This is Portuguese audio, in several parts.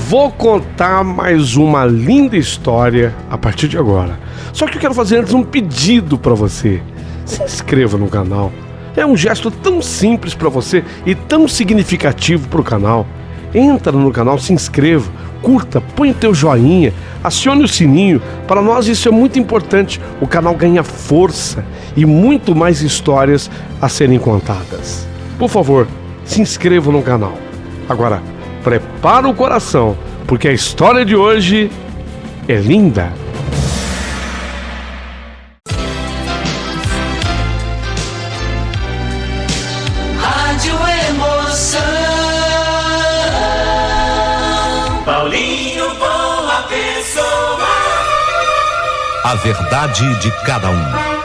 Vou contar mais uma linda história a partir de agora. Só que eu quero fazer antes um pedido para você. Se inscreva no canal. É um gesto tão simples para você e tão significativo para o canal. Entra no canal, se inscreva, curta, põe o teu joinha, acione o sininho. Para nós isso é muito importante. O canal ganha força e muito mais histórias a serem contadas. Por favor, se inscreva no canal. Agora, prepara o coração, porque a história de hoje é linda. Rádio Emoção. Paulinho Boa Pessoa. A verdade de cada um.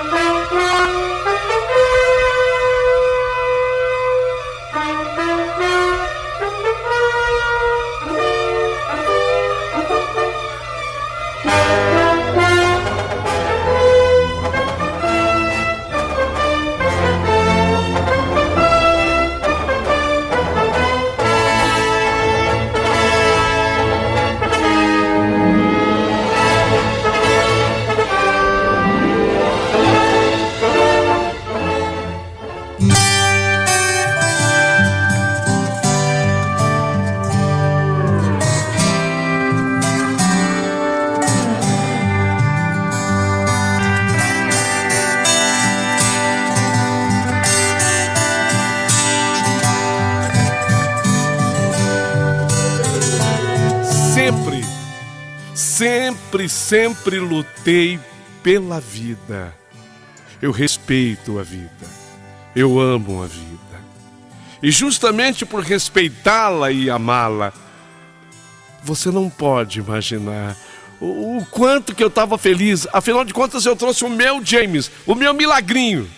Sempre lutei pela vida. Eu respeito a vida. Eu amo a vida. E justamente por respeitá-la e amá-la, você não pode imaginar o quanto que eu estava feliz. Afinal de contas, eu trouxe o meu James, o meu milagrinho.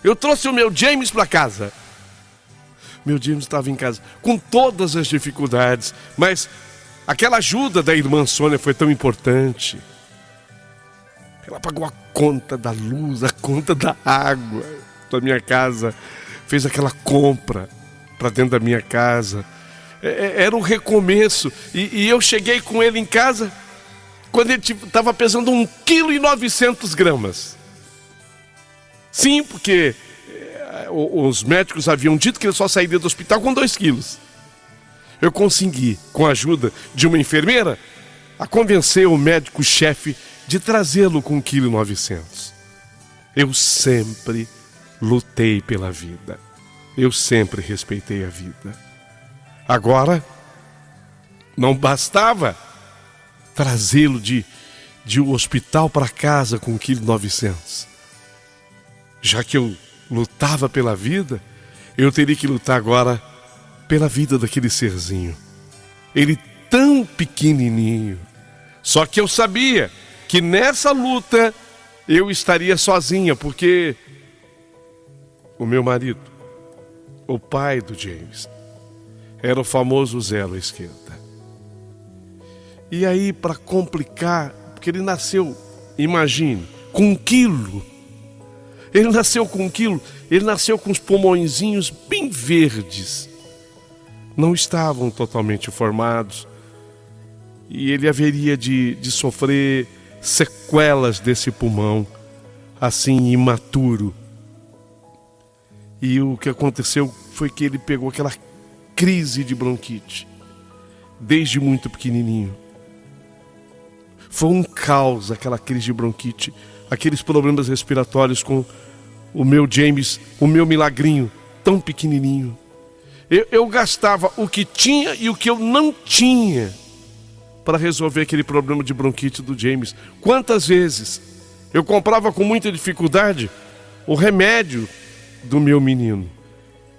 Eu trouxe o meu James para casa. Meu James estava em casa com todas as dificuldades, mas aquela ajuda da irmã Sônia foi tão importante. Ela pagou a conta da luz, a conta da água da minha casa. Fez aquela compra para dentro da minha casa. Era um recomeço. E eu cheguei com ele em casa quando ele estava pesando 1,9 kg. Sim, porque os médicos haviam dito que ele só sairia do hospital com 2 quilos. Eu consegui, com a ajuda de uma enfermeira, a convencer o médico-chefe de trazê-lo com 1,9 kg. Eu sempre lutei pela vida. Eu sempre respeitei a vida. Agora, não bastava trazê-lo de um hospital para casa com 1,9 kg. Já que eu lutava pela vida, eu teria que lutar agora pela vida daquele serzinho. Ele tão pequenininho. Só que eu sabia que nessa luta eu estaria sozinha, porque o meu marido, o pai do James, era o famoso zero à esquerda. E aí, para complicar, porque ele nasceu, imagine, com 1 quilo. Ele nasceu com 1 quilo, ele nasceu com os pulmõezinhos bem verdes. Não estavam totalmente formados e ele haveria de sofrer sequelas desse pulmão, assim, imaturo. E o que aconteceu foi que ele pegou aquela crise de bronquite, desde muito pequenininho. Foi um caos aquela crise de bronquite, aqueles problemas respiratórios com o meu James, o meu milagrinho, tão pequenininho. Eu gastava o que tinha e o que eu não tinha para resolver aquele problema de bronquite do James. Quantas vezes eu comprava com muita dificuldade o remédio do meu menino.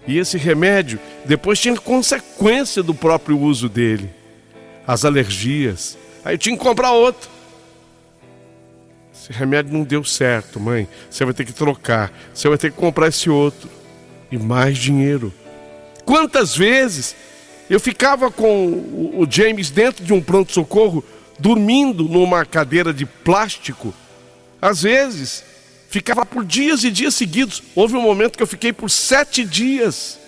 E esse remédio depois tinha consequência do próprio uso dele. As alergias. Aí eu tinha que comprar outro. Esse remédio não deu certo, mãe. Você vai ter que trocar. Você vai ter que comprar esse outro. E mais dinheiro. Quantas vezes eu ficava com o James dentro de um pronto-socorro, dormindo numa cadeira de plástico. Às vezes, ficava por dias e dias seguidos. Houve um momento que eu fiquei por 7 dias,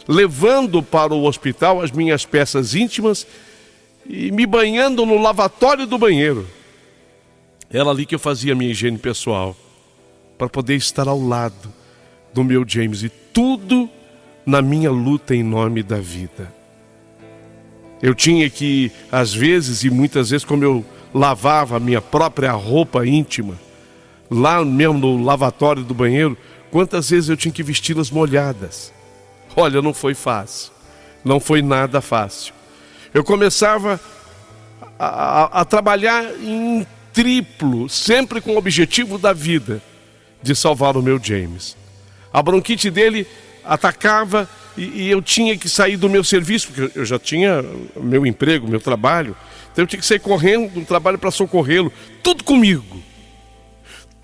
levando para o hospital as minhas peças íntimas e me banhando no lavatório do banheiro. Era ali que eu fazia a minha higiene pessoal, para poder estar ao lado do meu James, e tudo na minha luta em nome da vida. Eu tinha que, às vezes, e muitas vezes, como eu lavava a minha própria roupa íntima, lá mesmo no lavatório do banheiro, quantas vezes eu tinha que vesti-las molhadas. Olha, não foi fácil, não foi nada fácil. Eu começava a trabalhar em triplo, sempre com o objetivo da vida, de salvar o meu James. A bronquite dele atacava e eu tinha que sair do meu serviço, porque eu já tinha meu emprego, meu trabalho. Então eu tinha que sair correndo do trabalho para socorrê-lo. Tudo comigo.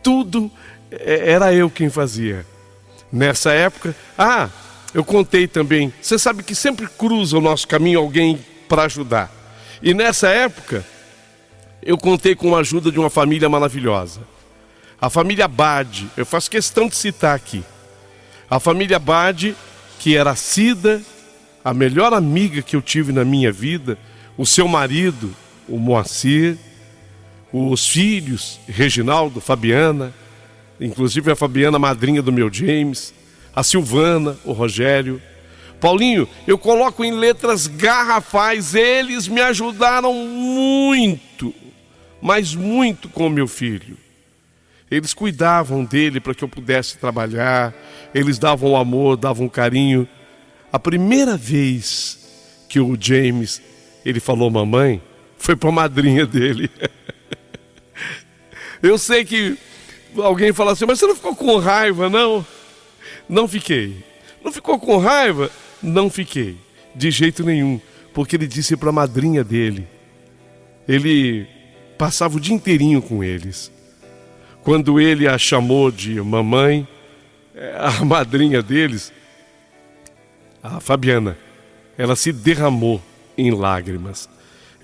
Tudo era eu quem fazia. Nessa época... eu contei também. Você sabe que sempre cruza o nosso caminho alguém para ajudar. E nessa época, eu contei com a ajuda de uma família maravilhosa. A família Bade, eu faço questão de citar aqui. A família Bade, que era a Cida, a melhor amiga que eu tive na minha vida, o seu marido, o Moacir, os filhos, Reginaldo, Fabiana, inclusive a Fabiana, madrinha do meu James, a Silvana, o Rogério. Paulinho, eu coloco em letras garrafais, eles me ajudaram muito, mas muito com o meu filho. Eles cuidavam dele para que eu pudesse trabalhar, eles davam amor, davam carinho. A primeira vez que o James, ele falou mamãe, foi para a madrinha dele. Eu sei que alguém fala assim, mas você não ficou com raiva, não? Não fiquei. Não ficou com raiva? Não fiquei, de jeito nenhum, porque ele disse para a madrinha dele. Ele passava o dia inteirinho com eles. Quando ele a chamou de mamãe, a madrinha deles, a Fabiana, ela se derramou em lágrimas.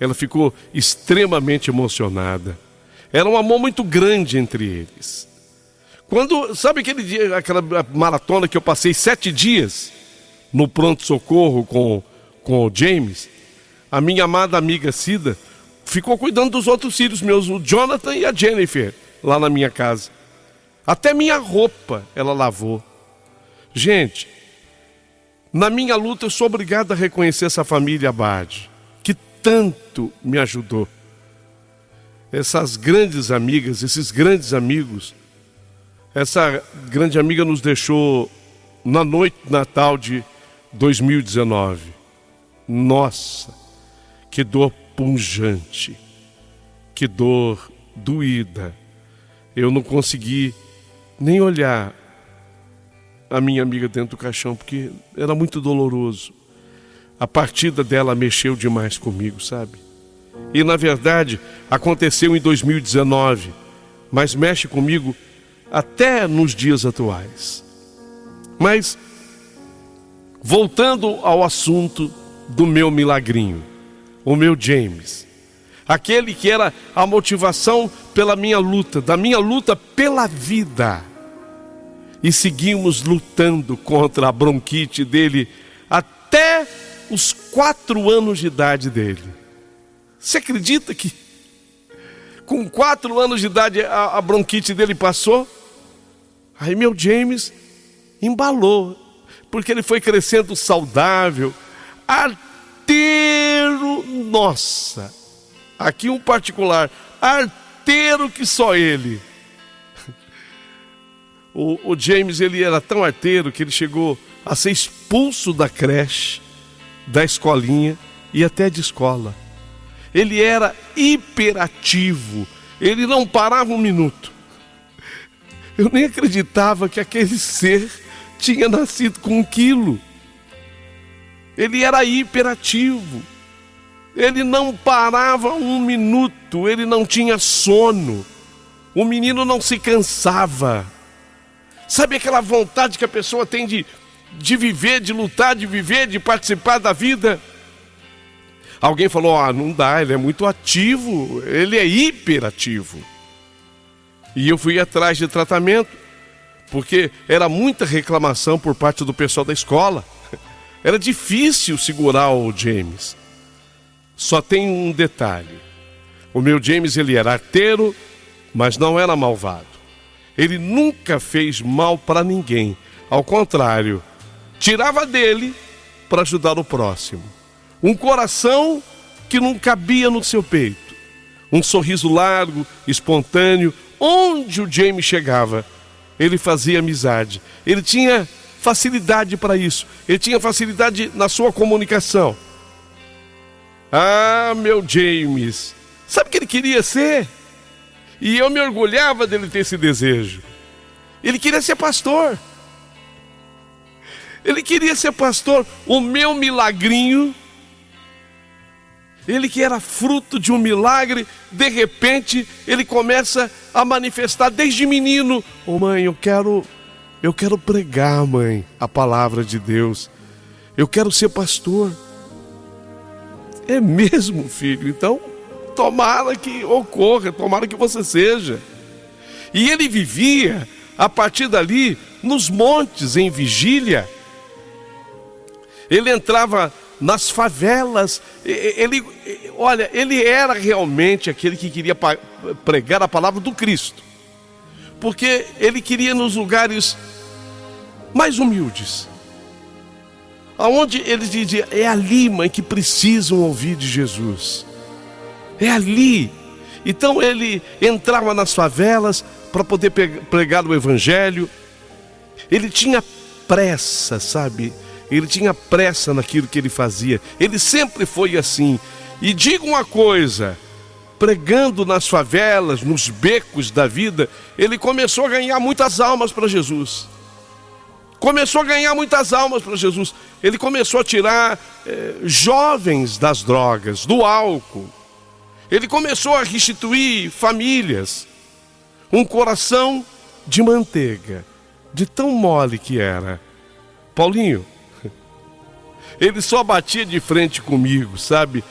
Ela ficou extremamente emocionada. Era um amor muito grande entre eles. Quando, sabe aquele dia, aquela maratona que eu passei 7 dias no pronto-socorro com o James, a minha amada amiga Cida ficou cuidando dos outros filhos meus, o Jonathan e a Jennifer, lá na minha casa. Até minha roupa ela lavou. Gente, na minha luta eu sou obrigado a reconhecer essa família Bade, que tanto me ajudou. Essas grandes amigas, esses grandes amigos. Essa grande amiga nos deixou na noite de Natal de 2019. Nossa, que dor punjante, que dor doída. Eu não consegui nem olhar a minha amiga dentro do caixão, porque era muito doloroso. A partida dela mexeu demais comigo, sabe? E na verdade aconteceu em 2019, mas mexe comigo até nos dias atuais. Mas, voltando ao assunto do meu milagrinho, o meu James, aquele que era a motivação pela minha luta, da minha luta pela vida. E seguimos lutando contra a bronquite dele até os 4 anos de idade dele. Você acredita que com 4 anos de idade a bronquite dele passou? Aí meu James embalou, porque ele foi crescendo saudável, arteiro, nossa, aqui um particular, arteiro que só ele. O James, ele era tão arteiro que ele chegou a ser expulso da creche, da escolinha e até de escola. Ele era hiperativo, ele não parava um minuto. Eu nem acreditava que aquele ser tinha nascido com 1 quilo. Ele era hiperativo, ele não parava um minuto, ele não tinha sono, o menino não se cansava. Sabe aquela vontade que a pessoa tem de viver, de lutar, de viver, de participar da vida? Alguém falou, não dá, ele é muito ativo, ele é hiperativo. E eu fui atrás de tratamento, porque era muita reclamação por parte do pessoal da escola. Era difícil segurar o James. Só tem um detalhe. O meu James, ele era arteiro, mas não era malvado. Ele nunca fez mal para ninguém. Ao contrário, tirava dele para ajudar o próximo. Um coração que não cabia no seu peito. Um sorriso largo, espontâneo. Onde o James chegava, ele fazia amizade. Ele tinha facilidade para isso. Ele tinha facilidade na sua comunicação. Ah, meu James, sabe o que ele queria ser? E eu me orgulhava dele ter esse desejo. Ele queria ser pastor. Ele queria ser pastor. O meu milagrinho, ele que era fruto de um milagre, de repente ele começa a manifestar desde menino. Ô mãe, eu quero pregar, mãe, a palavra de Deus. Eu quero ser pastor. É mesmo, filho? Então, tomara que ocorra, tomara que você seja. E ele vivia, a partir dali, nos montes, em vigília. Ele entrava nas favelas. Ele era realmente aquele que queria pregar a palavra do Cristo. Porque ele queria nos lugares mais humildes. Aonde ele dizia, é ali, mãe, que precisam ouvir de Jesus. É ali. Então ele entrava nas favelas para poder pregar o evangelho. Ele tinha pressa, sabe? Ele tinha pressa naquilo que ele fazia. Ele sempre foi assim. E digo uma coisa, pregando nas favelas, nos becos da vida, ele começou a ganhar muitas almas para Jesus. Começou a ganhar muitas almas para Jesus. Ele começou a tirar jovens das drogas, do álcool. Ele começou a restituir famílias. Um coração de manteiga, de tão mole que era. Paulinho, ele só batia de frente comigo, sabe?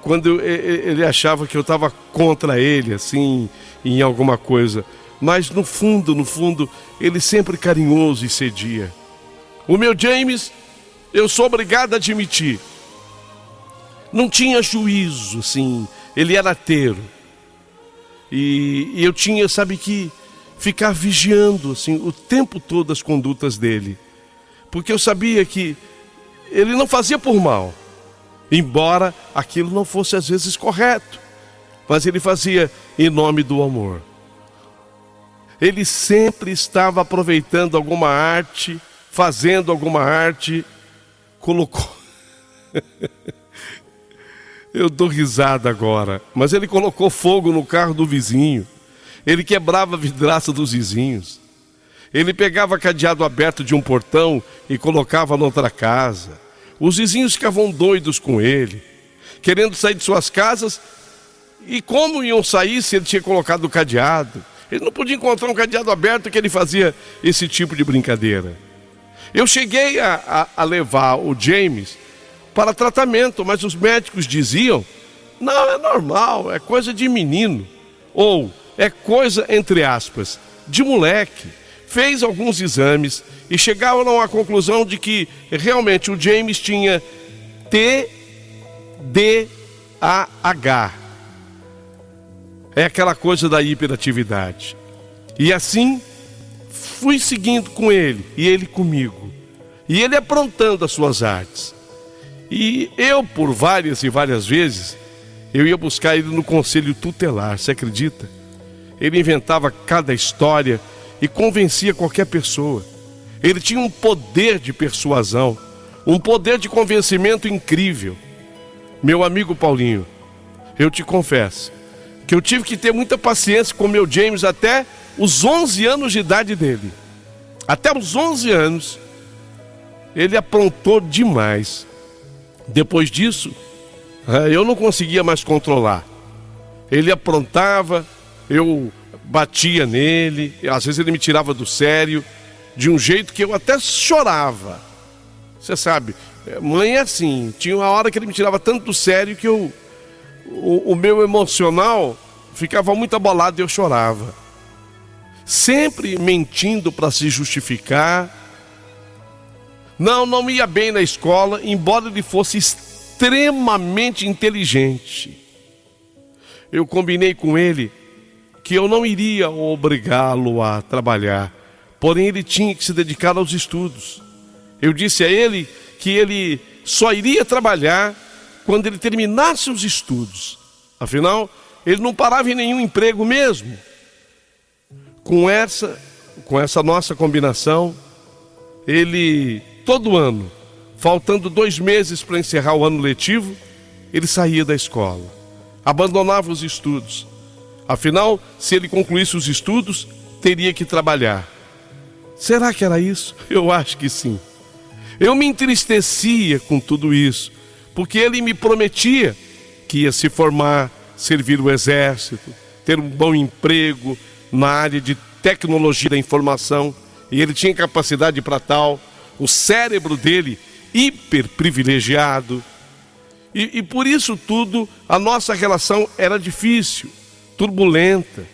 Quando ele achava que eu estava contra ele, assim, em alguma coisa. Mas no fundo, ele sempre carinhoso e cedia. O meu James, eu sou obrigado a admitir, não tinha juízo, assim, ele era ateiro. E eu tinha, sabe, que ficar vigiando, assim, o tempo todo as condutas dele. Porque eu sabia que ele não fazia por mal, embora aquilo não fosse às vezes correto, mas ele fazia em nome do amor. Ele sempre estava aproveitando alguma arte, fazendo alguma arte, colocou... Eu dou risada agora, mas ele colocou fogo no carro do vizinho, ele quebrava a vidraça dos vizinhos, ele pegava cadeado aberto de um portão e colocava noutra casa. Os vizinhos ficavam doidos com ele, querendo sair de suas casas, e como iam sair se ele tinha colocado o cadeado? Ele não podia encontrar um cadeado aberto, que ele fazia esse tipo de brincadeira. Eu cheguei a levar o James para tratamento, mas os médicos diziam, não, é normal, é coisa de menino, ou é coisa, entre aspas, de moleque. Fez alguns exames e chegaram à conclusão de que realmente o James tinha TDAH. É aquela coisa da hiperatividade. E assim, fui seguindo com ele, e ele comigo. E ele aprontando as suas artes. E eu, por várias e várias vezes, eu ia buscar ele no conselho tutelar, você acredita? Ele inventava cada história e convencia qualquer pessoa. Ele tinha um poder de persuasão, um poder de convencimento incrível. Meu amigo Paulinho, eu te confesso que eu tive que ter muita paciência com o meu James até os 11 anos de idade dele. Até os 11 anos, ele aprontou demais. Depois disso, eu não conseguia mais controlar. Ele aprontava, eu batia nele, às vezes ele me tirava do sério, de um jeito que eu até chorava. Você sabe, mãe é assim, tinha uma hora que ele me tirava tanto do sério que o meu emocional ficava muito abalado e eu chorava. Sempre mentindo para se justificar. Não ia bem na escola, embora ele fosse extremamente inteligente. Eu combinei com ele que eu não iria obrigá-lo a trabalhar, porém ele tinha que se dedicar aos estudos. Eu disse a ele que ele só iria trabalhar quando ele terminasse os estudos. Afinal, ele não parava em nenhum emprego mesmo. Com essa nossa combinação, ele, todo ano, faltando 2 meses para encerrar o ano letivo, ele saía da escola, abandonava os estudos. Afinal, se ele concluísse os estudos, teria que trabalhar. Será que era isso? Eu acho que sim. Eu me entristecia com tudo isso, porque ele me prometia que ia se formar, servir o exército, ter um bom emprego na área de tecnologia da informação, e ele tinha capacidade para tal, o cérebro dele hiper privilegiado, e por isso tudo a nossa relação era difícil, turbulenta.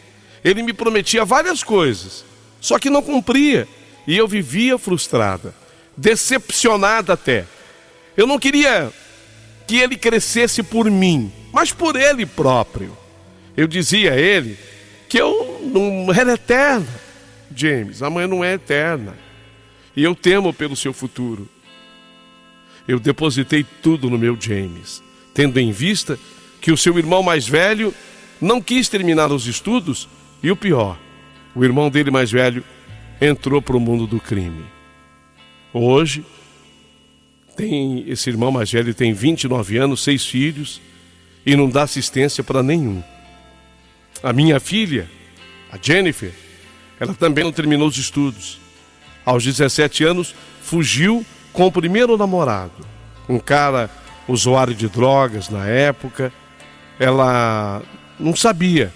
Ele me prometia várias coisas, só que não cumpria, e eu vivia frustrada, decepcionada até. Eu não queria que ele crescesse por mim, mas por ele próprio. Eu dizia a ele que eu não era eterna. James, a mãe não é eterna, e eu temo pelo seu futuro. Eu depositei tudo no meu James, tendo em vista que o seu irmão mais velho não quis terminar os estudos, e o pior, o irmão dele mais velho entrou para o mundo do crime. Hoje, esse irmão mais velho tem 29 anos, 6 filhos, e não dá assistência para nenhum. A minha filha, a Jennifer, ela também não terminou os estudos. Aos 17 anos, fugiu com o primeiro namorado, um cara usuário de drogas na época. Ela não sabia.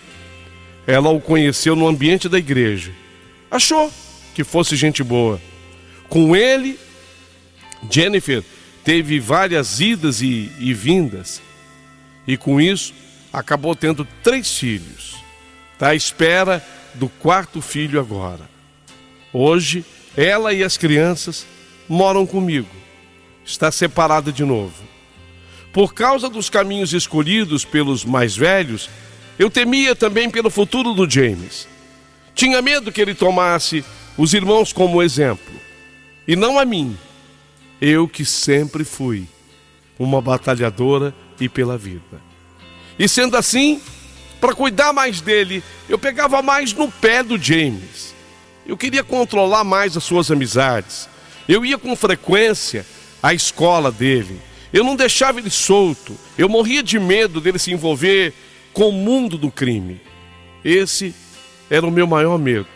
Ela o conheceu no ambiente da igreja. Achou que fosse gente boa. Com ele, Jennifer teve várias idas e vindas. E com isso, acabou tendo 3 filhos. Está à espera do 4º filho agora. Hoje, ela e as crianças moram comigo. Está separada de novo. Por causa dos caminhos escolhidos pelos mais velhos, eu temia também pelo futuro do James. Tinha medo que ele tomasse os irmãos como exemplo, e não a mim. Eu que sempre fui uma batalhadora e pela vida. E sendo assim, para cuidar mais dele, eu pegava mais no pé do James. Eu queria controlar mais as suas amizades. Eu ia com frequência à escola dele. Eu não deixava ele solto. Eu morria de medo dele se envolver com o mundo do crime. Esse era o meu maior medo.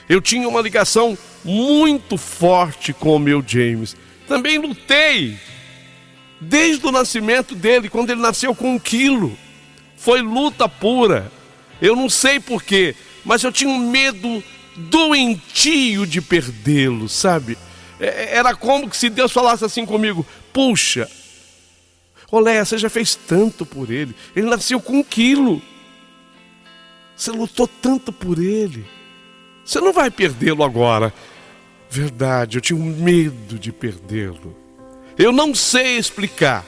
Eu tinha uma ligação muito forte com o meu James. Também lutei desde o nascimento dele, quando ele nasceu com 1 quilo. Foi luta pura. Eu não sei porquê, mas eu tinha um medo doentio de perdê-lo, sabe? Era como que se Deus falasse assim comigo: puxa, Oléia, você já fez tanto por ele. Ele nasceu com 1 quilo. Você lutou tanto por ele. Você não vai perdê-lo agora. Verdade, eu tinha um medo de perdê-lo. Eu não sei explicar,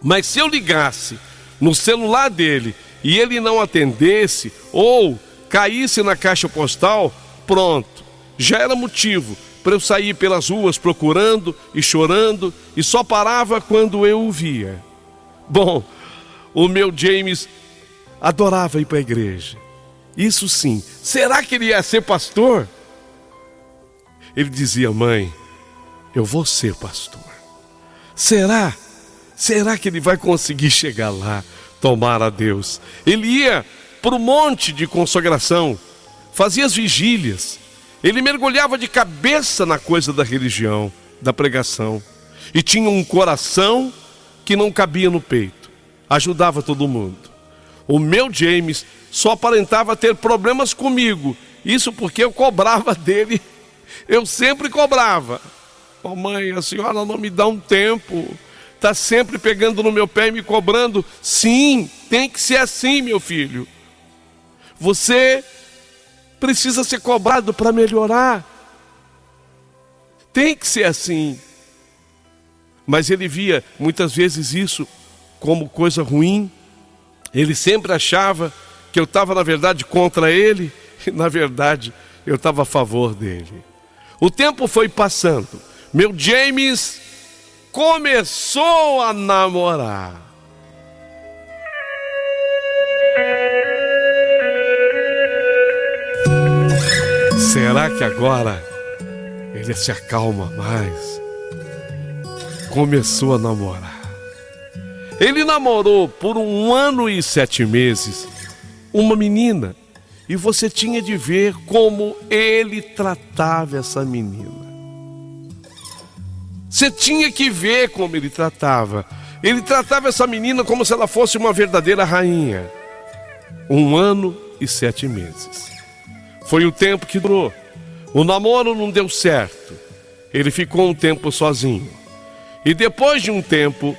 mas se eu ligasse no celular dele e ele não atendesse ou caísse na caixa postal, pronto, já era motivo para eu sair pelas ruas procurando e chorando, e só parava quando eu o via. Bom, o meu James adorava ir para a igreja. Isso sim. Será que ele ia ser pastor? Ele dizia: mãe, eu vou ser pastor. Será? Será que ele vai conseguir chegar lá? Tomara a Deus. Ele ia para o monte de consagração, fazia as vigílias. Ele mergulhava de cabeça na coisa da religião, da pregação. E tinha um coração que não cabia no peito. Ajudava todo mundo. O meu James só aparentava ter problemas comigo. Isso porque eu cobrava dele. Eu sempre cobrava. Oh, mãe, a senhora não me dá um tempo. Está sempre pegando no meu pé e me cobrando. Sim, tem que ser assim, meu filho. Você precisa ser cobrado para melhorar. Tem que ser assim. mas ele via muitas vezes isso como coisa ruim. Ele sempre achava que eu estava, na verdade, contra ele, e na verdade eu estava a favor dele. O tempo foi passando, meu James começou a namorar. Será que agora ele se acalma mais? Começou a namorar. Ele namorou por 1 ano e 7 meses uma menina, e você tinha de ver como ele tratava essa menina. Você tinha que ver como ele tratava. Ele tratava essa menina como se ela fosse uma verdadeira rainha. 1 ano e 7 meses. Foi o tempo que durou. O namoro não deu certo. Ele ficou um tempo sozinho. E depois de um tempo,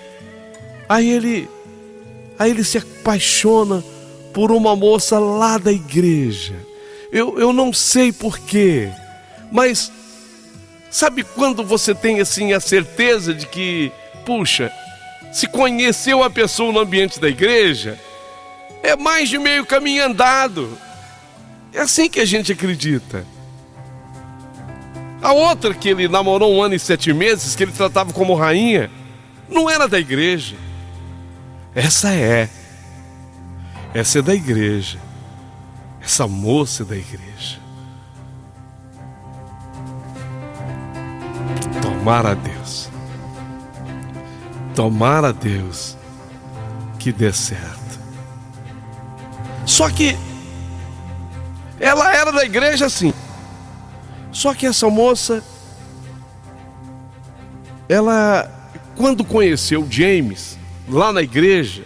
aí ele se apaixona por uma moça lá da igreja. Eu não sei porquê, mas sabe quando você tem assim a certeza de que, puxa, se conheceu a pessoa no ambiente da igreja, é mais de meio caminho andado. É assim que a gente acredita. A outra que ele namorou 1 ano e 7 meses, que ele tratava como rainha, não era da igreja. Essa é da igreja. Essa moça é da igreja. Tomara a Deus. Tomara a Deus que dê certo. Só que ela era da igreja, sim. Só que essa moça, ela, quando conheceu James lá na igreja,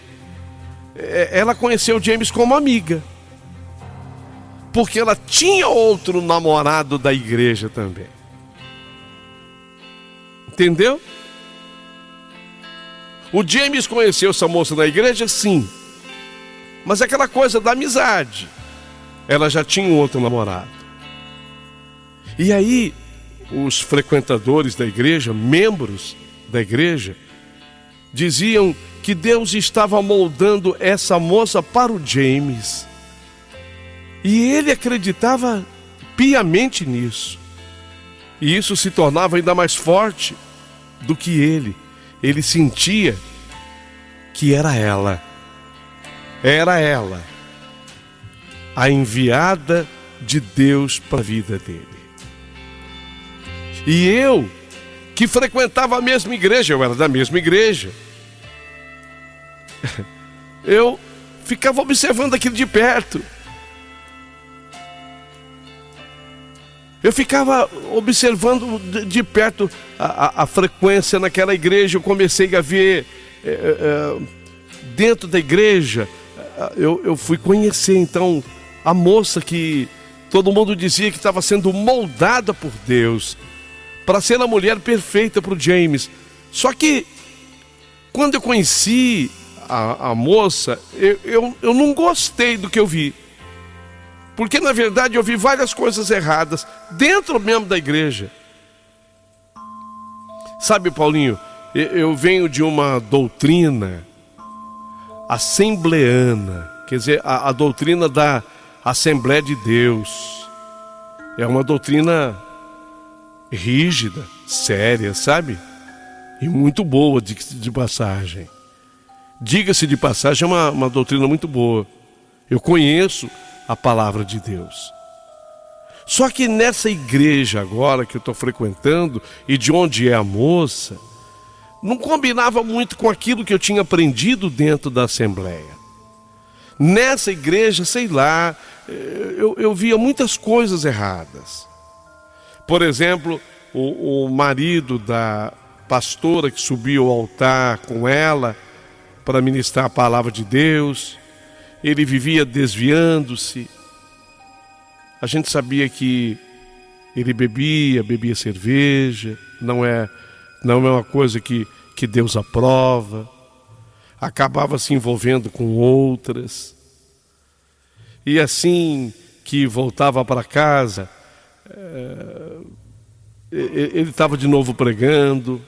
ela conheceu James como amiga, porque ela tinha outro namorado da igreja também. Entendeu? O James conheceu essa moça na igreja, sim, mas aquela coisa da amizade. Ela já tinha um outro namorado. E aí, os frequentadores da igreja, membros da igreja, diziam que Deus estava moldando essa moça para o James. E ele acreditava piamente nisso. E isso se tornava ainda mais forte do que ele. Ele sentia que era ela. Era ela, a enviada de Deus para a vida dele. E eu, que frequentava a mesma igreja, eu era da mesma igreja, eu ficava observando aquilo de perto. Eu ficava observando de perto a frequência naquela igreja. Eu comecei a ver dentro da igreja. Eu fui conhecer então a moça que todo mundo dizia que estava sendo moldada por Deus para ser a mulher perfeita para o James. Só que quando eu conheci a moça, eu não gostei do que eu vi. Porque na verdade eu vi várias coisas erradas dentro mesmo da igreja. Sabe, Paulinho, eu venho de uma doutrina assembleana, quer dizer, a doutrina da Assembleia de Deus. É uma doutrina rígida, séria, sabe? E muito boa de passagem. Diga-se de passagem, é uma doutrina muito boa. Eu conheço a palavra de Deus. Só que nessa igreja agora que eu estou frequentando e de onde é a moça, não combinava muito com aquilo que eu tinha aprendido dentro da Assembleia. Nessa igreja, sei lá, eu via muitas coisas erradas. Por exemplo, o marido da pastora que subiu ao altar com ela para ministrar a palavra de Deus, ele vivia desviando-se. A gente sabia que ele bebia cerveja, não é uma coisa que Deus aprova. Acabava se envolvendo com outras. E assim que voltava para casa, ele estava de novo pregando,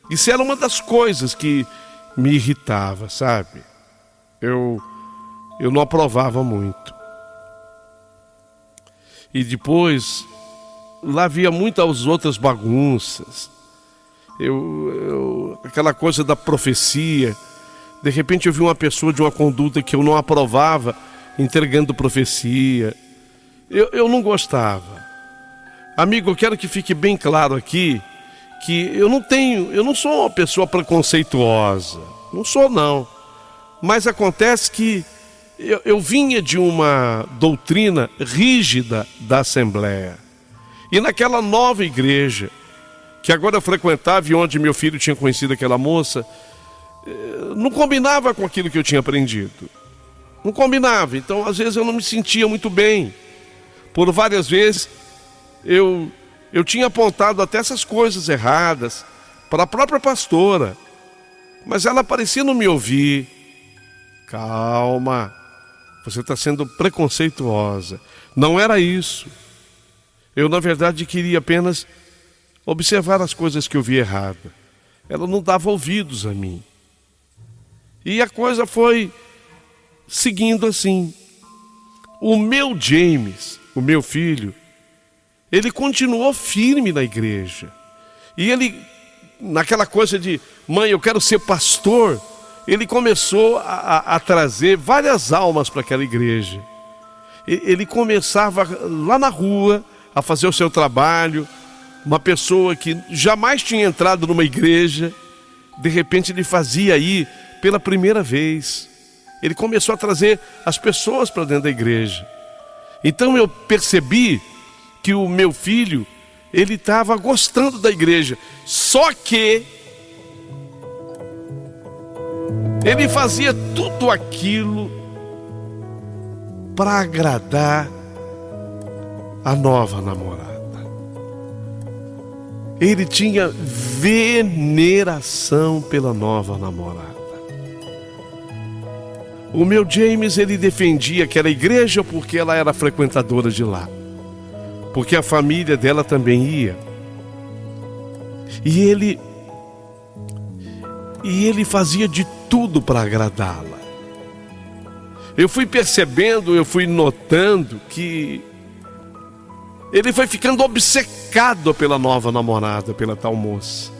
Isso era uma das coisas que me irritava, sabe? Eu não aprovava muito. E depois, lá havia muitas outras bagunças. Aquela coisa da profecia. De repente eu vi uma pessoa de uma conduta que eu não aprovava, entregando profecia. Eu não gostava. Amigo, eu quero que fique bem claro aqui que eu não sou uma pessoa preconceituosa. Não sou, não. Mas acontece que eu vinha de uma doutrina rígida da Assembleia. E naquela nova igreja, que agora eu frequentava e onde meu filho tinha conhecido aquela moça, não combinava com aquilo que eu tinha aprendido. Não combinava. Então, às vezes, eu não me sentia muito bem. Por várias vezes, eu tinha apontado até essas coisas erradas para a própria pastora. Mas ela parecia não me ouvir. Calma, você está sendo preconceituosa. Não era isso. Eu, na verdade, queria apenas observar as coisas que eu via errada. Ela não dava ouvidos a mim. E a coisa foi seguindo assim. O meu James, o meu filho, ele continuou firme na igreja. E ele, naquela coisa de, mãe, eu quero ser pastor, ele começou a trazer várias almas para aquela igreja. Ele começava lá na rua a fazer o seu trabalho. Uma pessoa que jamais tinha entrado numa igreja, de repente ele fazia aí pela primeira vez. Ele começou a trazer as pessoas para dentro da igreja. Então eu percebi que o meu filho, ele estava gostando da igreja. Só que ele fazia tudo aquilo para agradar a nova namorada. Ele tinha veneração pela nova namorada. O meu James, ele defendia aquela igreja porque ela era frequentadora de lá. Porque a família dela também ia. E ele fazia de tudo para agradá-la. Eu fui percebendo, eu fui notando que ele foi ficando obcecado pela nova namorada, pela tal moça.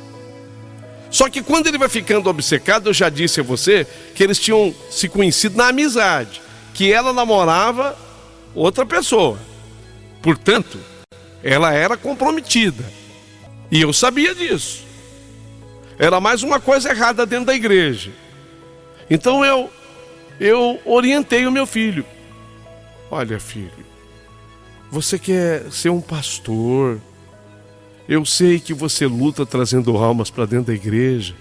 Só que quando ele vai ficando obcecado, eu já disse a você que eles tinham se conhecido na amizade, que ela namorava outra pessoa. Portanto, ela era comprometida. E eu sabia disso. Era mais uma coisa errada dentro da igreja. Então eu orientei o meu filho. Olha, filho, você quer ser um pastor. Eu sei que você luta trazendo almas para dentro da igreja.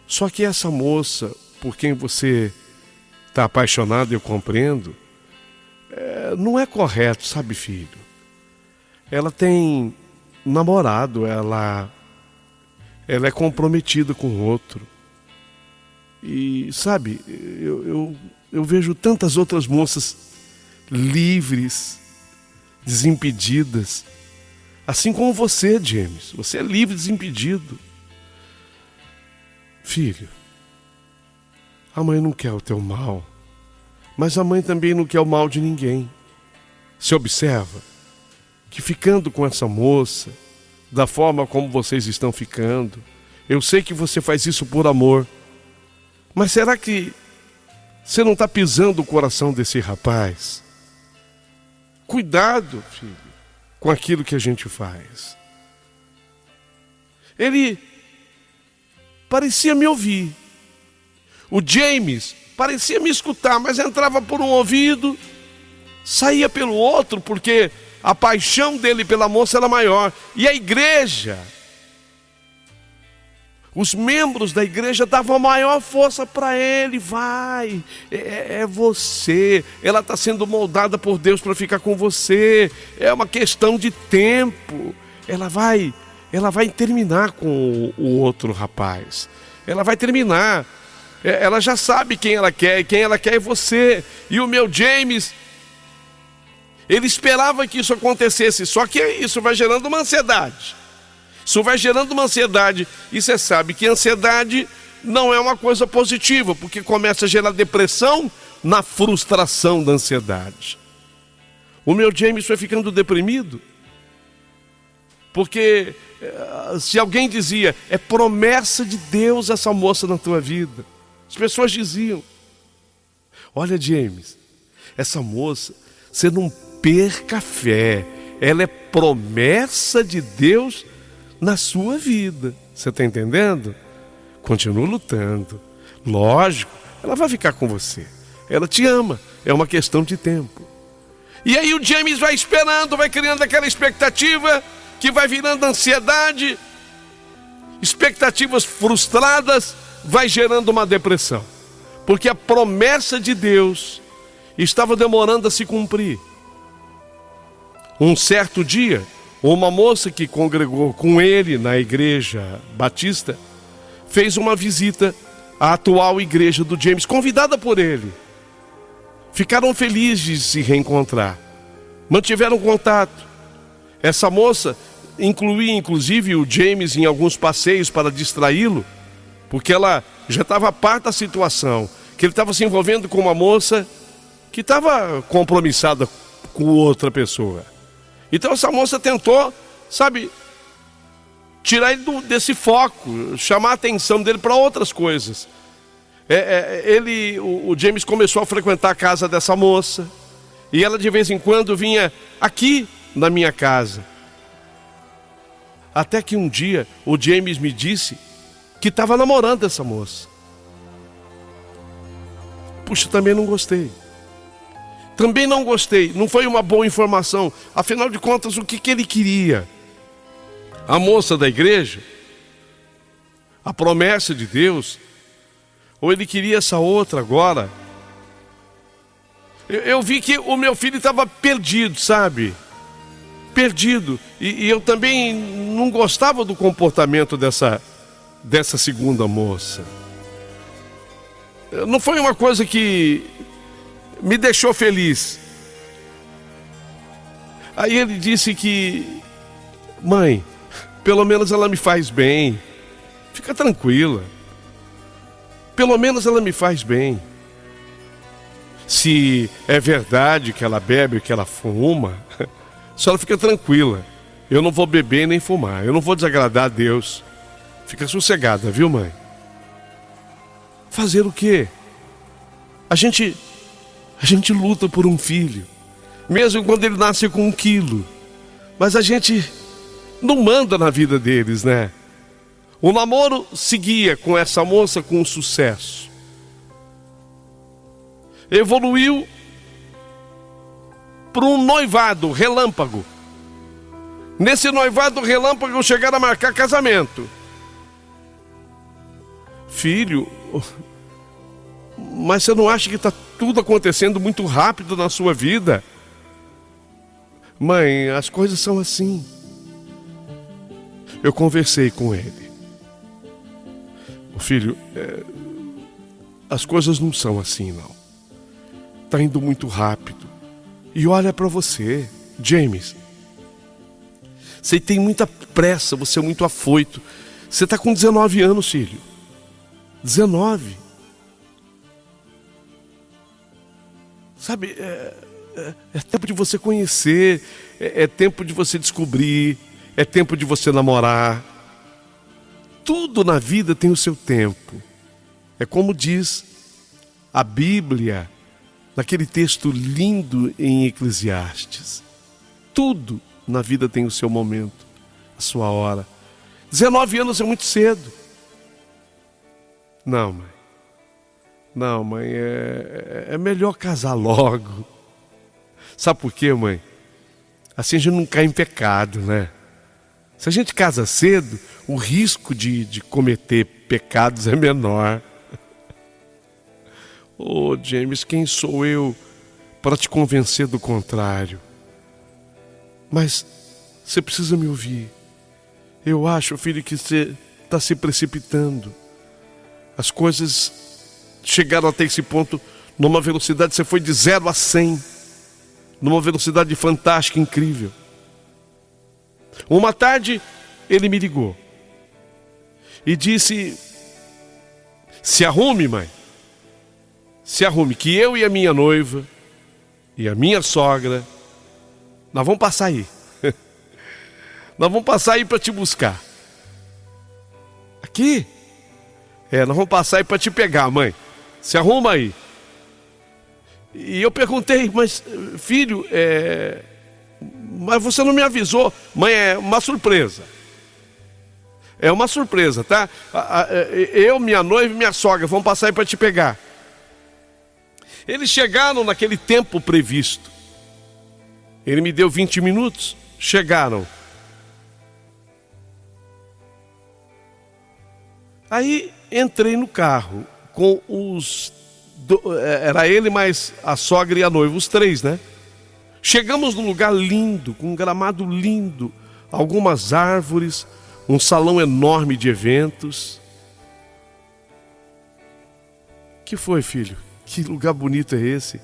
Só que essa moça, por quem você está apaixonado, eu compreendo, não é correto, sabe, filho? Ela tem namorado, ela é comprometida com outro. E, sabe, eu vejo tantas outras moças livres, desimpedidas, assim como você, James. Você é livre, desimpedido. Filho, a mãe não quer o teu mal, mas a mãe também não quer o mal de ninguém. Você observa que ficando com essa moça, da forma como vocês estão ficando, eu sei que você faz isso por amor, mas será que você não está pisando o coração desse rapaz? Cuidado, filho, com aquilo que a gente faz. Ele parecia me ouvir. O James parecia me escutar, mas entrava por um ouvido, saía pelo outro, porque a paixão dele pela moça era maior. E a igreja, os membros da igreja davam a maior força para ele. Vai, é você. Ela está sendo moldada por Deus para ficar com você. É uma questão de tempo. Ela vai terminar com o outro rapaz. Ela vai terminar. Ela já sabe quem ela quer, e quem ela quer é você. E o meu James, ele esperava que isso acontecesse, só que isso vai gerando uma ansiedade. Isso vai gerando uma ansiedade. E você sabe que a ansiedade não é uma coisa positiva, porque começa a gerar depressão na frustração da ansiedade. O meu James foi ficando deprimido, porque se alguém dizia, é promessa de Deus essa moça na tua vida. As pessoas diziam, olha James, essa moça, você não perca a fé, ela é promessa de Deus na sua vida. Você está entendendo? Continua lutando. Lógico, ela vai ficar com você. Ela te ama, é uma questão de tempo. E aí o James vai esperando, vai criando aquela expectativa que vai virando ansiedade, expectativas frustradas, vai gerando uma depressão. Porque a promessa de Deus estava demorando a se cumprir. Um certo dia, uma moça que congregou com ele na igreja batista fez uma visita à atual igreja do James, convidada por ele. Ficaram felizes de se reencontrar, mantiveram contato. Essa moça incluía inclusive o James em alguns passeios para distraí-lo, porque ela já estava a par da situação, que ele estava se envolvendo com uma moça que estava compromissada com outra pessoa. Então essa moça tentou, sabe, tirar ele desse foco, chamar a atenção dele para outras coisas. O James começou a frequentar a casa dessa moça, e ela de vez em quando vinha aqui na minha casa. Até que um dia o James me disse que estava namorando essa moça. Puxa, também não gostei. Também não gostei, não foi uma boa informação. Afinal de contas, o que ele queria? A moça da igreja? A promessa de Deus? Ou ele queria essa outra agora? Eu vi que o meu filho estava perdido, sabe? Perdido. E eu também não gostava do comportamento dessa segunda moça. Não foi uma coisa que me deixou feliz. Aí ele disse que, mãe, pelo menos ela me faz bem. Fica tranquila. Pelo menos ela me faz bem. Se é verdade que ela bebe, que ela fuma, a senhora fica tranquila. Eu não vou beber nem fumar. Eu não vou desagradar a Deus. Fica sossegada, viu, mãe? Fazer o quê? A gente luta por um filho, mesmo quando ele nasce com 1 quilo. Mas a gente não manda na vida deles, né? O namoro seguia com essa moça com sucesso. Evoluiu para um noivado relâmpago. Nesse noivado relâmpago chegaram a marcar casamento. Filho, mas você não acha que está tudo acontecendo muito rápido na sua vida? Mãe, as coisas são assim. Eu conversei com ele. Filho, as coisas não são assim, não. Está indo muito rápido. E olha para você, James. Você tem muita pressa, você é muito afoito. Você está com 19 anos, filho. 19. Sabe, é tempo de você conhecer, é tempo de você descobrir, é tempo de você namorar. Tudo na vida tem o seu tempo. É como diz a Bíblia, naquele texto lindo em Eclesiastes. Tudo na vida tem o seu momento, a sua hora. 19 anos é muito cedo. Não, mãe. Não, mãe, é melhor casar logo. Sabe por quê, mãe? Assim a gente não cai em pecado, né? Se a gente casa cedo, o risco de cometer pecados é menor. Oh, James, quem sou eu para te convencer do contrário? Mas você precisa me ouvir. Eu acho, filho, que você está se precipitando. As coisas chegaram até esse ponto numa velocidade, você foi de 0 a 100, numa velocidade fantástica, incrível. Uma tarde, ele me ligou e disse: se arrume, mãe, se arrume, que eu e a minha noiva e a minha sogra, nós vamos passar aí. Nós vamos passar aí para te buscar. Aqui? Nós vamos passar aí para te pegar, mãe. Se arruma aí. E eu perguntei: mas filho, mas você não me avisou? Mãe, é uma surpresa. É uma surpresa, tá? Eu, minha noiva e minha sogra vamos passar aí para te pegar. Eles chegaram naquele tempo previsto. Ele me deu 20 minutos. Chegaram. Aí entrei no carro com era ele mais a sogra e a noiva, os três, né? Chegamos num lugar lindo, com um gramado lindo, algumas árvores, um salão enorme de eventos. Que foi, filho? Que lugar bonito é esse?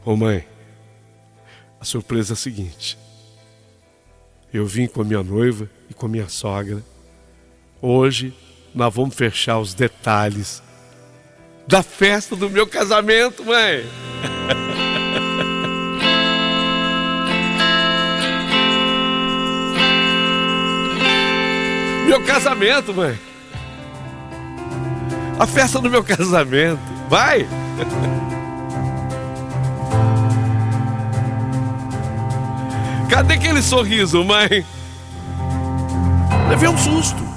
Ô mãe, a surpresa é a seguinte: eu vim com a minha noiva e com a minha sogra. Hoje nós vamos fechar os detalhes da festa do meu casamento, mãe. Meu casamento, mãe. A festa do meu casamento. Vai! Cadê aquele sorriso, mãe? Levei um susto.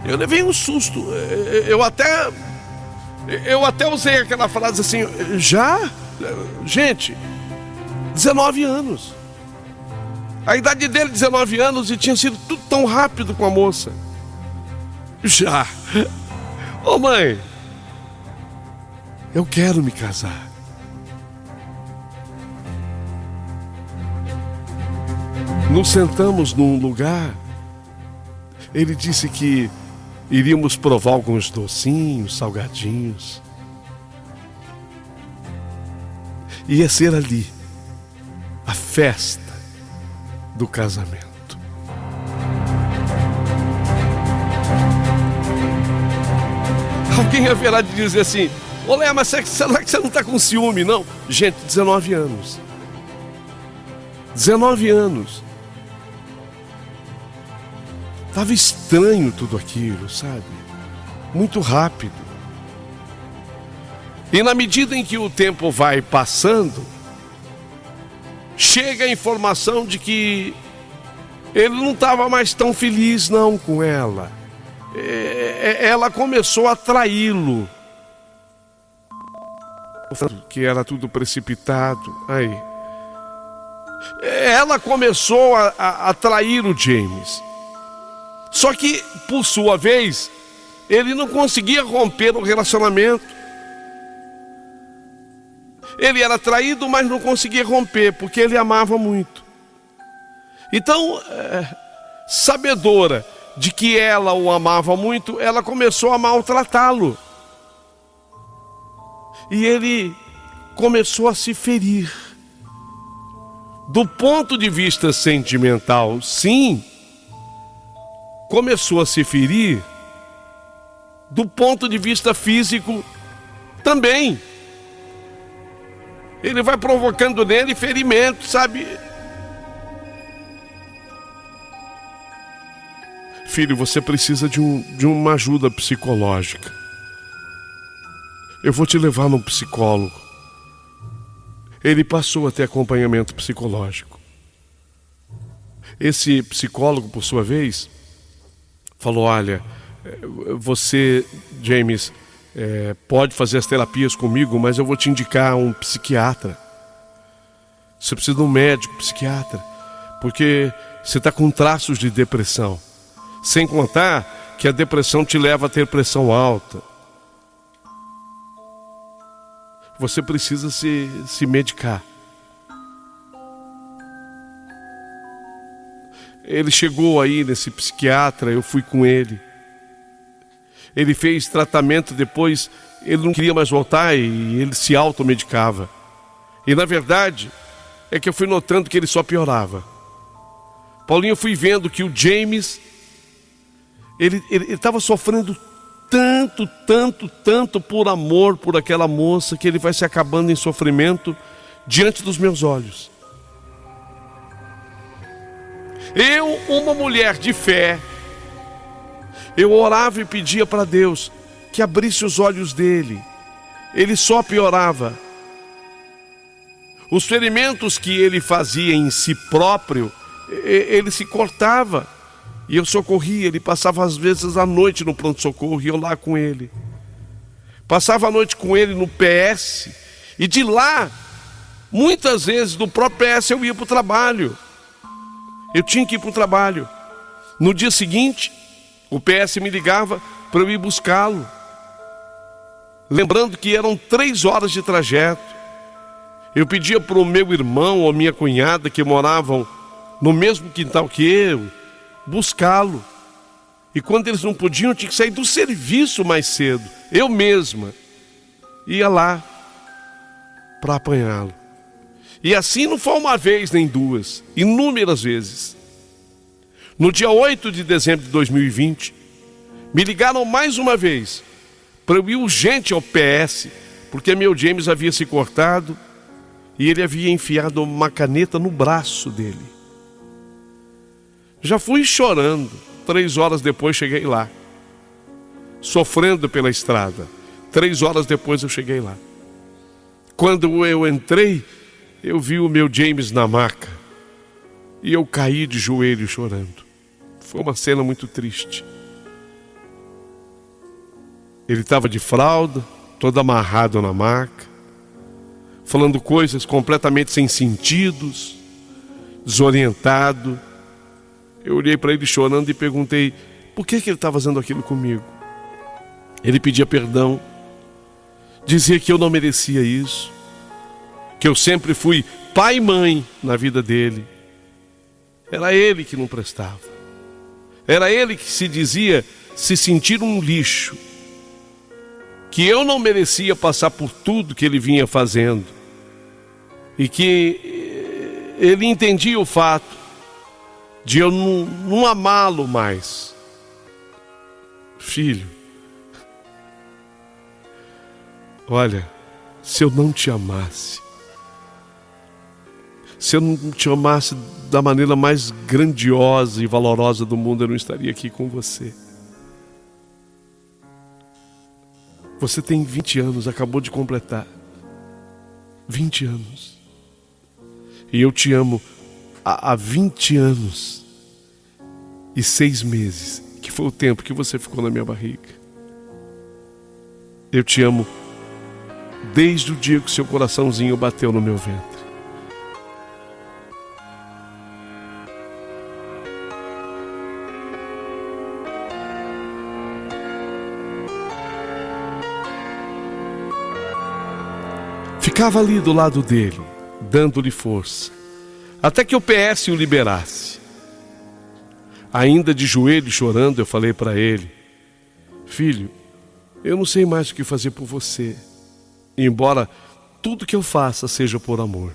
Eu levei um susto. Eu até usei aquela frase assim: já? Gente, 19 anos. A idade dele, 19 anos, e tinha sido tudo tão rápido com a moça. Já. Ô mãe, eu quero me casar. Nos sentamos num lugar. Ele disse que iríamos provar alguns docinhos, salgadinhos. Ia ser ali a festa do casamento. Alguém haverá de dizer assim: olé, mas será que você não está com ciúme? Não. Gente, 19 anos. 19 anos. Estava estranho tudo aquilo, sabe? Muito rápido. E na medida em que o tempo vai passando, chega a informação de que ele não estava mais tão feliz não com ela. Ela começou a traí-lo. Que era tudo precipitado. Aí. Ela começou a trair o James. Só que, por sua vez, ele não conseguia romper o relacionamento. Ele era traído, mas não conseguia romper, porque ele amava muito. Então, sabedora de que ela o amava muito, ela começou a maltratá-lo. E ele começou a se ferir. Do ponto de vista sentimental, sim, começou a se ferir. Do ponto de vista físico, também. Ele vai provocando nele ferimento, sabe? Filho, você precisa de uma ajuda psicológica. Eu vou te levar num psicólogo. Ele passou a ter acompanhamento psicológico. Esse psicólogo, por sua vez, falou: olha, você, James, pode fazer as terapias comigo, mas eu vou te indicar um psiquiatra. Você precisa de um médico psiquiatra, porque você está com traços de depressão. Sem contar que a depressão te leva a ter pressão alta. Você precisa se medicar. Ele chegou aí nesse psiquiatra, eu fui com ele. Ele fez tratamento, depois ele não queria mais voltar e ele se automedicava. E na verdade, é que eu fui notando que ele só piorava. Paulinho, eu fui vendo que o James, ele estava sofrendo tanto por amor por aquela moça, que ele vai se acabando em sofrimento diante dos meus olhos. Eu, uma mulher de fé, eu orava e pedia para Deus que abrisse os olhos dele. Ele só piorava. Os ferimentos que ele fazia em si próprio, ele se cortava. E eu socorria. Ele passava às vezes a noite no pronto-socorro e eu lá com ele. Passava a noite com ele no PS. E de lá, muitas vezes, do próprio PS eu ia para o trabalho. Eu tinha que ir para o trabalho. No dia seguinte, o PS me ligava para eu ir buscá-lo. Lembrando que eram 3 horas de trajeto. Eu pedia para o meu irmão ou minha cunhada, que moravam no mesmo quintal que eu, buscá-lo. E quando eles não podiam, eu tinha que sair do serviço mais cedo. Eu mesma ia lá para apanhá-lo. E assim não foi uma vez nem duas, inúmeras vezes. No dia 8 de dezembro de 2020, me ligaram mais uma vez para eu ir urgente ao PS, porque meu James havia se cortado e ele havia enfiado uma caneta no braço dele. Já fui chorando. 3 horas depois cheguei lá, sofrendo pela estrada. 3 horas depois eu cheguei lá. Quando eu entrei, eu vi o meu James na maca e eu caí de joelho chorando. Foi uma cena muito triste. Ele estava de fralda, todo amarrado na maca, falando coisas completamente sem sentidos, desorientado. Eu olhei para ele chorando e perguntei por que ele estava fazendo aquilo comigo. Ele pedia perdão, dizia que eu não merecia isso, que eu sempre fui pai e mãe na vida dele. Era ele que não prestava. Era ele que se dizia se sentir um lixo, que eu não merecia passar por tudo que ele vinha fazendo, e que ele entendia o fato de eu não amá-lo mais. Filho, olha, se eu não te amasse, se eu não te amasse da maneira mais grandiosa e valorosa do mundo, eu não estaria aqui com você. Você tem 20 anos, acabou de completar 20 anos. E eu te amo há 20 anos e 6 meses, que foi o tempo que você ficou na minha barriga. Eu te amo desde o dia que o seu coraçãozinho bateu no meu ventre. Ficava ali do lado dele, dando-lhe força, até que o PS o liberasse. Ainda de joelho chorando, eu falei para ele: filho, eu não sei mais o que fazer por você, embora tudo que eu faça seja por amor.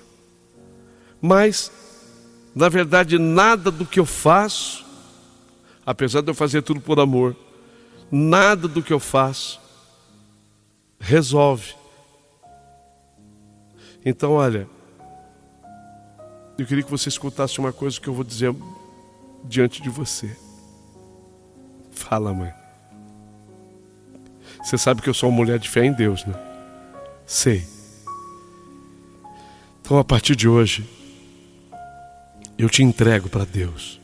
Mas, na verdade, nada do que eu faço, apesar de eu fazer tudo por amor, nada do que eu faço resolve. Então, olha, eu queria que você escutasse uma coisa que eu vou dizer diante de você. Fala, mãe. Você sabe que eu sou uma mulher de fé em Deus, né? Sei. Então, a partir de hoje, eu te entrego para Deus.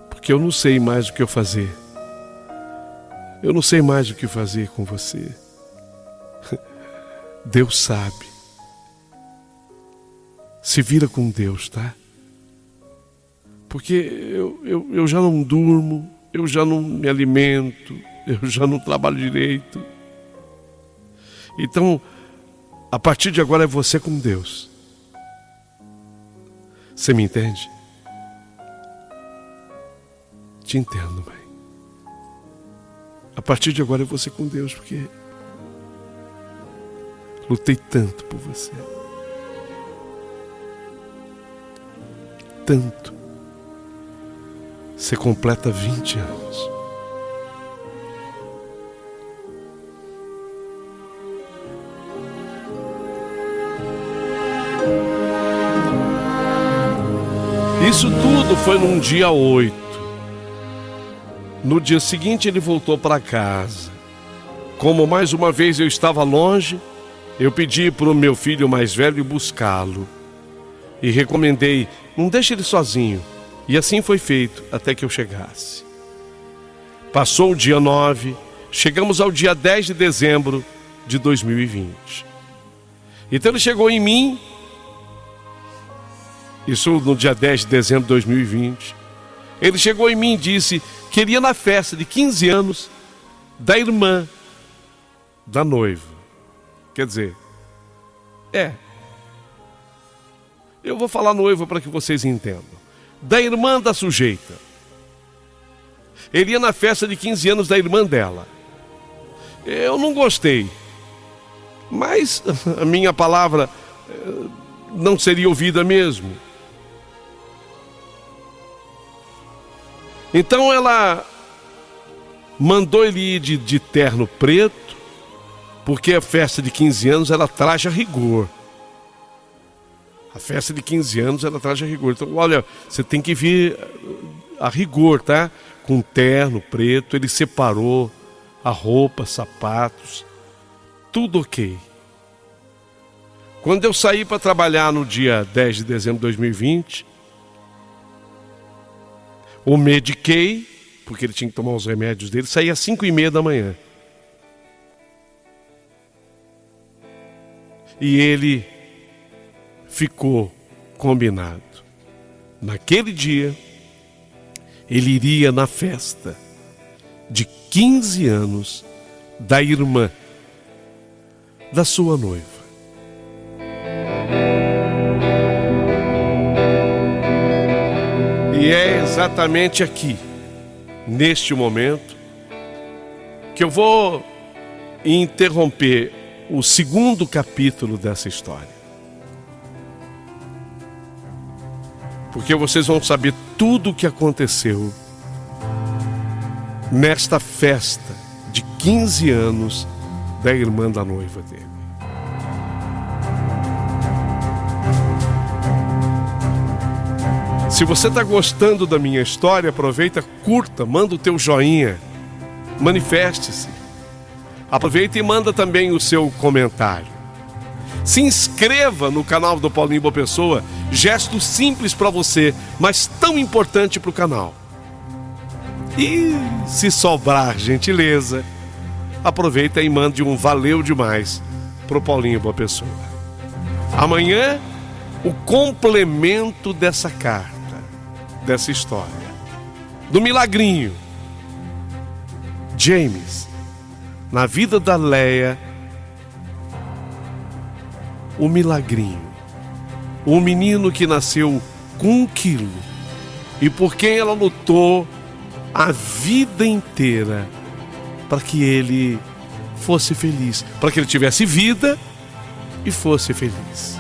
Porque eu não sei mais o que eu fazer. Eu não sei mais o que fazer com você. Deus sabe. Se vira com Deus, tá? Porque eu já não durmo, eu já não me alimento, eu já não trabalho direito. Então, a partir de agora é você com Deus. Você me entende? Te entendo, mãe. A partir de agora é você com Deus, porque lutei tanto por você. Tanto. você completa 20 anos. Isso tudo foi num dia 8. No dia seguinte ele voltou para casa. Como mais uma vez eu estava longe, eu pedi para o meu filho mais velho buscá-lo. E recomendei, não deixe ele sozinho. E assim foi feito até que eu chegasse. Passou o dia 9, chegamos ao dia 10 de dezembro de 2020. Então ele chegou em mim, isso no dia 10 de dezembro de 2020. Ele chegou em mim e disse que ele ia na festa de 15 anos da irmã da noiva. Quer dizer, eu vou falar noiva para que vocês entendam. Da irmã da sujeita. Ele ia na festa de 15 anos da irmã dela. Eu não gostei, mas a minha palavra não seria ouvida mesmo. Então ela mandou ele ir de terno preto, porque a festa de 15 anos ela traje a rigor. A festa de 15 anos ela traje a rigor. Então, olha, você tem que vir a rigor, tá? Com terno preto, ele separou a roupa, sapatos, tudo ok. Quando eu saí para trabalhar no dia 10 de dezembro de 2020, o mediquei, porque ele tinha que tomar os remédios dele, saí às 5:30 da manhã. E ele ficou combinado. Naquele dia, ele iria na festa de 15 anos da irmã da sua noiva. E é exatamente aqui, neste momento, que eu vou interromper o segundo capítulo dessa história. Porque vocês vão saber tudo o que aconteceu nesta festa de 15 anos da irmã da noiva dele. Se você está gostando da minha história, aproveita, curta, manda o teu joinha, manifeste-se. Aproveita e manda também o seu comentário. Se inscreva no canal do Paulinho Boa Pessoa, gesto simples para você, mas tão importante para o canal. E se sobrar gentileza, aproveita e mande um valeu demais para o Paulinho Boa Pessoa. Amanhã, o complemento dessa carta, dessa história, do milagrinho. James, na vida da Leia, o milagrinho. Um menino que nasceu com 1 quilo e por quem ela lutou a vida inteira para que ele fosse feliz, para que ele tivesse vida e fosse feliz.